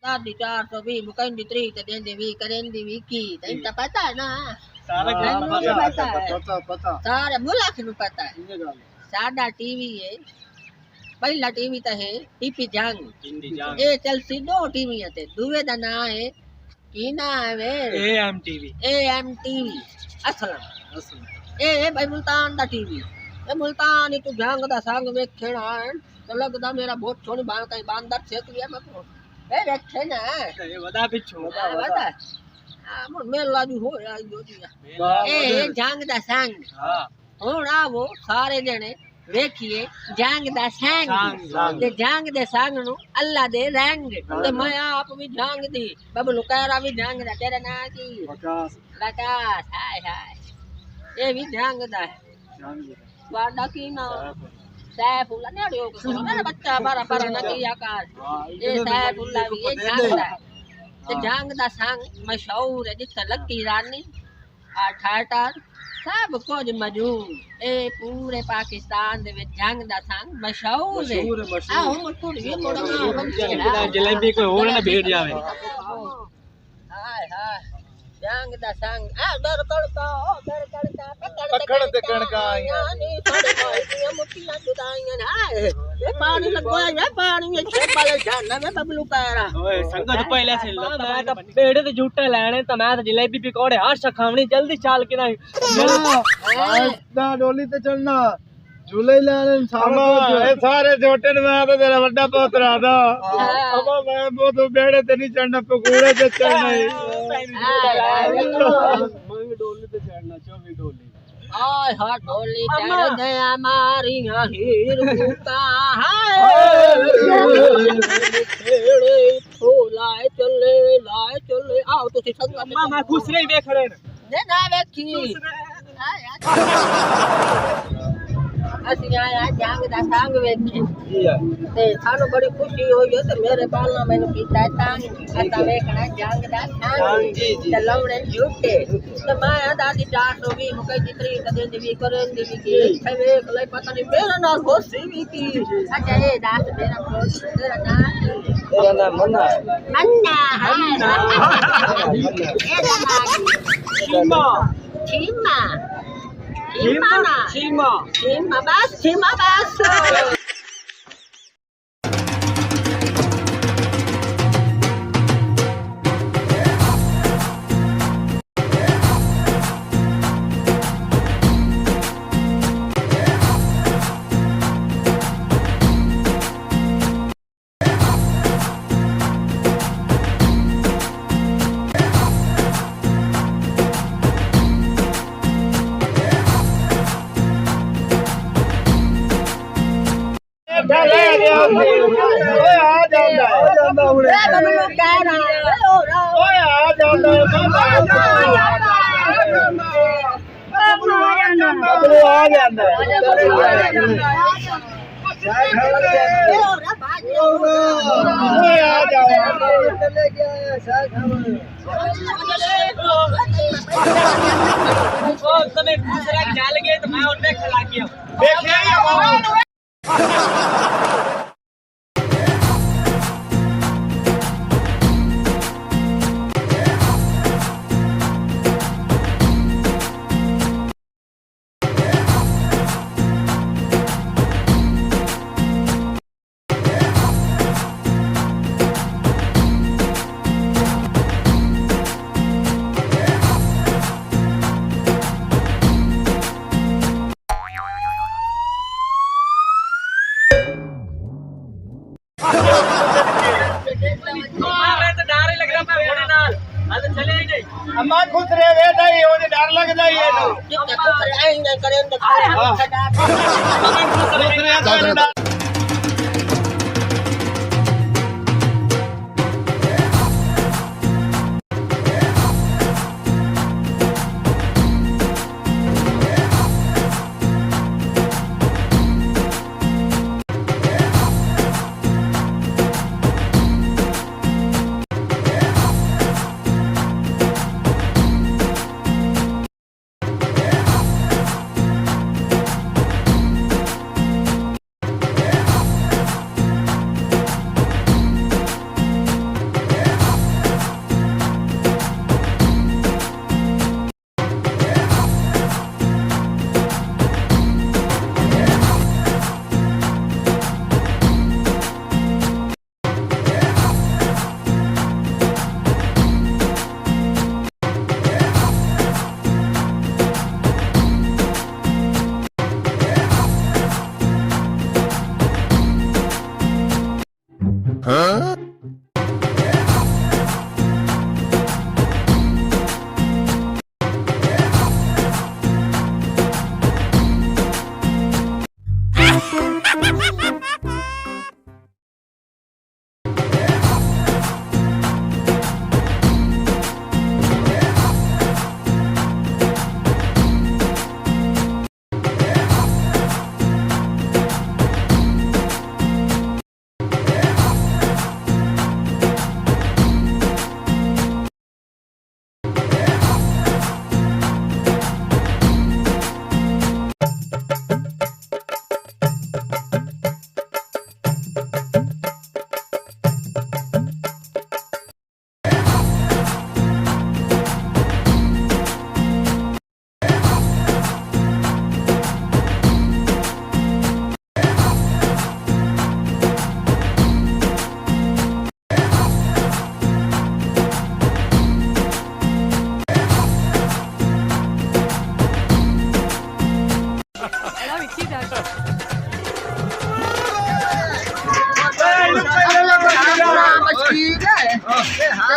दादी 420 मुकंदी 3 ते देंदी 20 करेंदी 20 की तैਨੂੰ ਤਾਂ ਪਤਾ ਹੈ ਨਾ ਸਾਰਾ पता सारे मुल्क ਨੂੰ ਪਤਾ ਹੈ ਸਾਡਾ ਟੀਵੀ ਹੈ ਪਹਿਲਾ ਟੀਵੀ ਤਾਂ ਹੈ ਟੀਪੀ ਜੰਗ ਇਹ ਚਲ ਸੀ ਦੋ ਟੀਵੀਆਂ ਤੇ ਦੂਵੇ ਦਾ ਨਾਂ ਹੈ ਕੀ ਨਾਂ ਹੈ ਵੇ AM TV ਅਸਲਮ ਇਹ ਹੈ ਭਾਈ ਮੁਲਤਾਨ ਦਾ ਟੀਵੀ ਇਹ ਮੁਲਤਾਨ ਹੀ ਤੂੰ ਜੰਗ ਦਾ ਸੰਗ ਵੇਖਣਾ ਹੈ ਤਾਂ ਲੱਗਦਾ ਮੇਰਾ ਬਹੁਤ ਸੋਹਣੀ ਬਾਤ ਹੈ ਬਾਂਦਰ ਛੇਕ ਗਿਆ ਮੈਂ ਇਹ ਵੇਖੇ ਨਾ ਇਹ ਵਦਾ ਪਿੱਛੋਂ ਵਦਾ ਮੁਰ ਮੇਲਾ ਵੀ ਹੋਇਆ ਇਹ ਜੰਗ ਦਾ ਸੰਗ ਹੁਣ ਆਵੋ ਸਾਰੇ ਜਣੇ ਵੇਖੀਏ ਜੰਗ ਦਾ ਸੰਗ ਤੇ ਜੰਗ ਦੇ ਸੰਗ ਨੂੰ ਅੱਲਾ ਦੇ ਰੰਗ ਤੇ ਮੈਂ ਆਪ ਵੀ ਜੰਗ ਦੀ ਬਬਲੂ ਕਹਿਰਾ ਵੀ ਜੰਗ ਦਾ ਤੇਰਾ ਨਾਂ ਕੀ ਲਕਾਸ ਹਾਏ ਹਾਏ ਇਹ ਵੀ ਜੰਗ ਦਾ ਤੁਹਾਡਾ ਕੀ ਨਾਮ ਸੈਫੁੱਲਾ ਨੇ ਉਹ ਮੇਰਾ ਬੱਚਾ ਬਾਰਾ ਬਾਰਾ ਨਾ ਕੀ ਆਕਾਰ ਇਹ ਸੈਫੁੱਲਾ ਵੀ ਇਹ ਜੰਗ ਦਾ ਤੇ ਜੰਗ ਦਾ ਸੰਗ ਮਸ਼ਹੂਰ ਹੈ ਜਿੱਥੇ ਲੱਕੀ ਰਾਨੀ ਠਾਠਾਰ सब कुछ मौजूद ए पूरे पाकिस्तान दे विच जंग दा संग मशहूर है आ हम थोड़ी ये थोड़ा जलेबी कोई होर ना भेट जावे हाय हाय जंग दा संग आ डर कड़का पकड़ ते कणका आईया नी साडे भाई दी मुट्ठियां जुदाईयां हाय ये पानी लगवा है पानी में छेपा ले जाना मैं बबलू कहरा ओए संगत पहले से मैं तो पेड़े ते झूठे लेने तो मैं तो जलेबी पकौड़े हर शखावनी जल्दी चाल के ना ना डोली ते चढ़ना झूले लाने सारे छोटे ने मैं तो तेरा बड़ा पोतरा था अब मैं वो तो बेड़े ते नहीं चढ़ना पकौड़े ते चढ़ना मैं डोली ते चढ़ना 24 डोली आय हा डोली चढ़ गया मारिया हीर भूता हाय खेड़े तो लाए चले आओ तुसी संग अम्मा मैं खुश रही देख रहे ने ना देखी ਅਸੀਂ ਆਇਆ ਜੰਗ ਦਾ ਸੰਗ ਵੇਖੇ ਤੇ ਸਾਨੂੰ ਬੜੀ ਖੁਸ਼ੀ ਹੋਈ ਤੇ ਮੇਰੇ ਬਾਲਾਂ ਮੈਨੂੰ ਕੀਤਾ ਤਾਂ ਅਸਾਂ ਵੇਖਣਾ ਜੰਗ ਦਾ ਸੰਗ ਤੇ ਲਵਣੇ ਝੂਟੇ ਤੇ ਮੈਂ ਦਾਦੀ 420 ਮੁਕਈ ਜਿਤਰੀ ਤੇ ਦਿੰਦੀ ਵੀ ਕਰਨ ਦੀ ਵੀ ਕੀ ਇੱਥੇ ਵੇਖ ਲੈ ਪਤਾ ਨਹੀਂ ਮੇਰੇ ਨਾਲ ਹੋਸੀ ਵੀ ਕੀ ਅੱਛਾ ਇਹ ਦੱਸ ਤੇਰਾ ਨਾਮ ਮੰਨਾ ਇਹਦਾ ਨਾਮ Chima bas. તમે दूसरा जाल गए तो मैं उन्हें खिला के अम्मा खुश रहे वे ताई ओने डर लगदा ही है कितना खुश रहे नहीं करे तो खुश रहे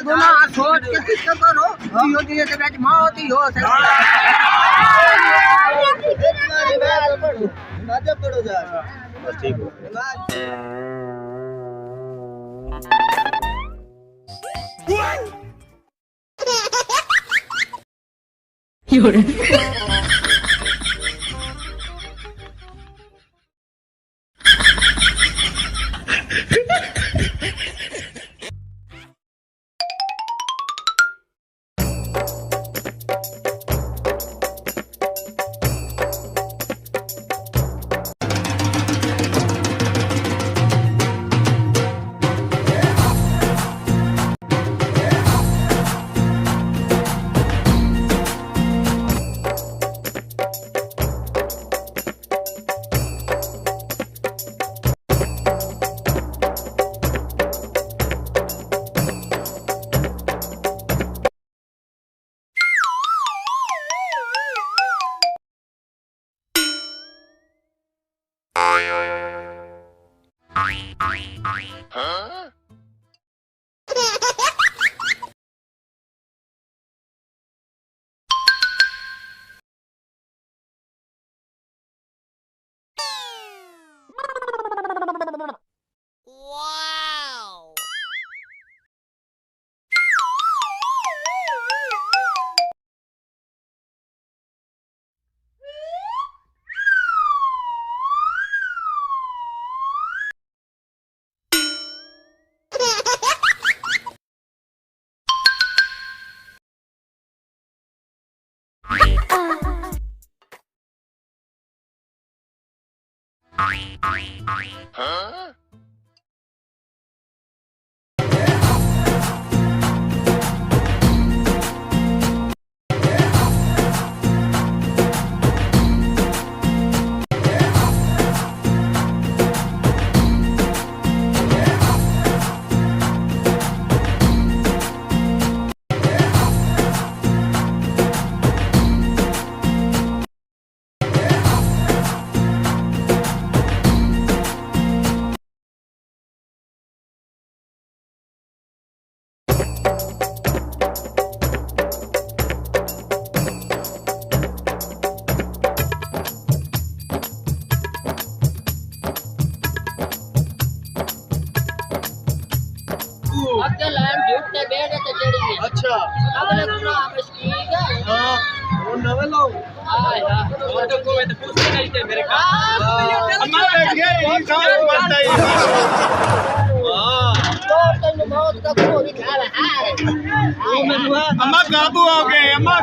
गुनाह सोच के किस करो जियो जियो ते बैठ मौत ही हो नमाज पढ़ो जा बस ठीक हो अच्छा अगले गुनाह मस्कीन हां वो नवे लाओ हां वो तो कोई तो पूछ नहीं थे मेरे का अम्मा बैठ गए ये काम बनता है हां तो तुम मौत का को भी खा रहा है अम्मा काबू हो गए अम्मा